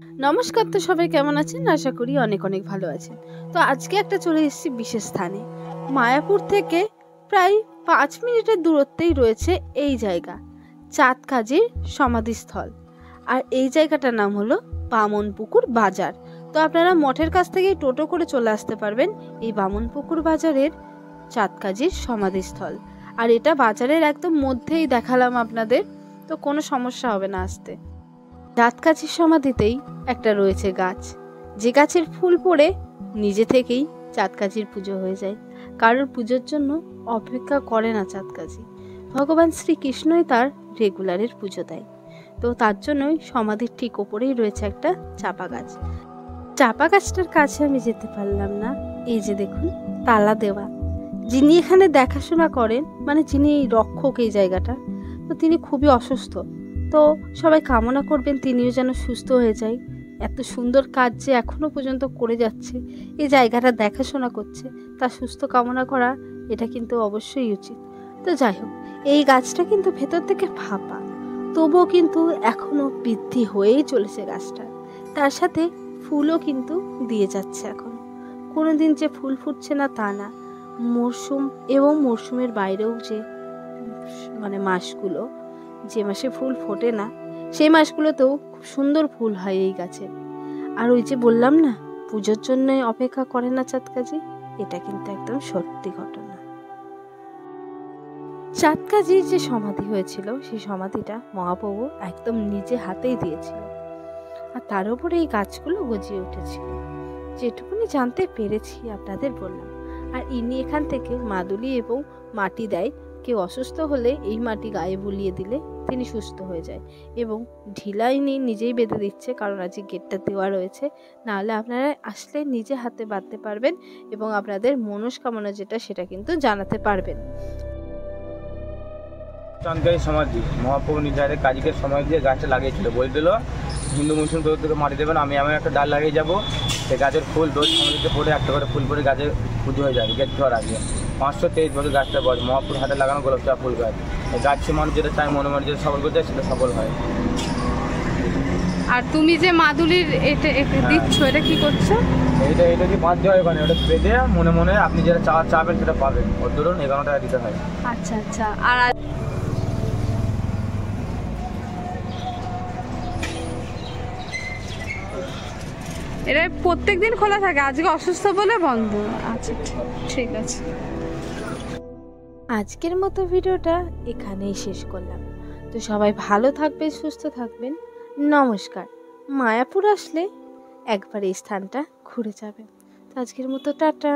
নমস্কার, তো সবাই কেমন আছেন? আশা করি অনেক অনেক ভালো আছেন। তো আজকে একটা চলে এসেছি বিশেষ স্থানে। মায়াপুর থেকে প্রায় 5 মিনিটের দূরত্বেই রয়েছে এই জায়গা, চাঁদকাজির সমাধিস্থল। আর এই জায়গাটার নাম হলো বামনপুকুর বাজার। তো আপনারা মঠের কাছ থেকেই টোটো করে চলে আসতে পারবেন এই বামনপুকুর বাজারের চাঁদকাজির সমাধিস্থল। আর এটা বাজারের একদম মধ্যেই দেখালাম আপনাদের, তো কোনো সমস্যা হবে না আসতে। চাঁদকাজির সমাধিতেই একটা রয়েছে গাছ, যে গাছের ফুল পড়ে নিজে থেকেই চাঁদকাজির পুজো হয়ে যায়। কারোর পুজোর জন্য অপেক্ষা করে না চাঁদকাজি, ভগবান শ্রীকৃষ্ণই তার রেগুলারের পুজো দেয়। তো তার জন্যই সমাধির ঠিক ওপরেই রয়েছে একটা চাপা গাছ। চাপা গাছটার কাছে আমি যেতে পারলাম না, এই যে দেখুন তালা দেওয়া। যিনি এখানে দেখাশোনা করেন, মানে যিনি রক্ষক এই জায়গাটা, তো তিনি খুবই অসুস্থ। তো সবাই কামনা করবেন তিনিও যেন সুস্থ হয়ে যায়। এত সুন্দর কাজ যে এখনো পর্যন্ত করে যাচ্ছে, এই জায়গাটা দেখাশোনা করছে, তার সুস্থ কামনা করা এটা কিন্তু অবশ্যই উচিত। তো যাই হোক, এই গাছটা কিন্তু ভেতর থেকে ফাঁপা, তবুও কিন্তু এখনো বৃদ্ধি হয়েই চলেছে গাছটা। তার সাথে ফুলও কিন্তু দিয়ে যাচ্ছে এখনো। কোনোদিন যে ফুল ফুটছে না তা না, মরশুম এবং মরশুমের বাইরেও যে মাসগুলো, যে মাসে ফুল ফোটে না সেই মাসগুলোতেও খুব সুন্দর ফুল হয় এই গাছে। আর ওই যে বললাম না, পুজোর জন্য অপেক্ষা করে না চাঁদকাজি, এটা কিন্তু একদম সত্যি ঘটনা। চাঁদকাজির যে সমাধি হয়েছিল, সেই সমাধিটা মহাপ্রভু একদম নিজে হাতেই দিয়েছিল, আর তার উপরে এই গাছগুলো গজিয়ে উঠেছিল। যেটুকুনি জানতে পেরেছি আপনাদের বললাম। আর ইনি এখান থেকে মাদুলি এবং মাটি দেয়। কেউ অসুস্থ হলে এই মাটি গায়ে বুলিয়ে দিলে তিনি সুস্থ হয়ে যায়। এবং ঢিলা ইনি নিজেই বেঁধে দিচ্ছে, কারণ আজকে গেটটা দেওয়া রয়েছে। নাহলে আপনারা আসলে নিজে হাতে বাঁধতে পারবেন এবং আপনাদের মনস্কামনা যেটা সেটা কিন্তু জানাতে পারবেন। চাঁদকাজি সমাধি মহাপ্রভু নিজের কাজীকে সময় দিয়ে গাছটা লাগিয়েছিল, বলে দিল হিন্দু মুসলিম তোদেরকে মাটি দেবেন, আমি আমার একটা ডাল লাগিয়ে যাবো, সে গাছের ফুল রোজ সমাধিতে পড়ে একটা করে ফুল পড়ে গাছের পুজো হয়ে যাবে। গেট দেওয়ার আগে 523 বছর গাছটা বয়স, মহাপ্রভুর হাতে লাগানো গোলাপ চাপ ফুল গাছ। গাছ মানুষ যেটা চায়, মনে মনে যেটা সফল করতে চায় সেটা সফল হয়। আর তুমি যে মাদুলির এটা দিচ্ছ, এটা কি করছো? এটা কি বাঁধতে হয়, ওখানে ওটা বেঁধে মনে মনে আপনি যেটা চাবেন সেটা পাবেন। ওর ধরুন 11 টাকা দিতে হয়। আচ্ছা আচ্ছা। আর এটা প্রত্যেকদিন খোলা থাকে, আজকে অসুস্থ বলে বন্ধ? আচ্ছা ঠিক আছে। আজকের মতো ভিডিওটা এখানেই শেষ করলাম। তো সবাই ভালো থাকবেন, সুস্থ থাকবেন। নমস্কার। মায়াপুর আসলে একবার এই স্থানটা ঘুরে যাবেন। তো আজকের মতো টাটা।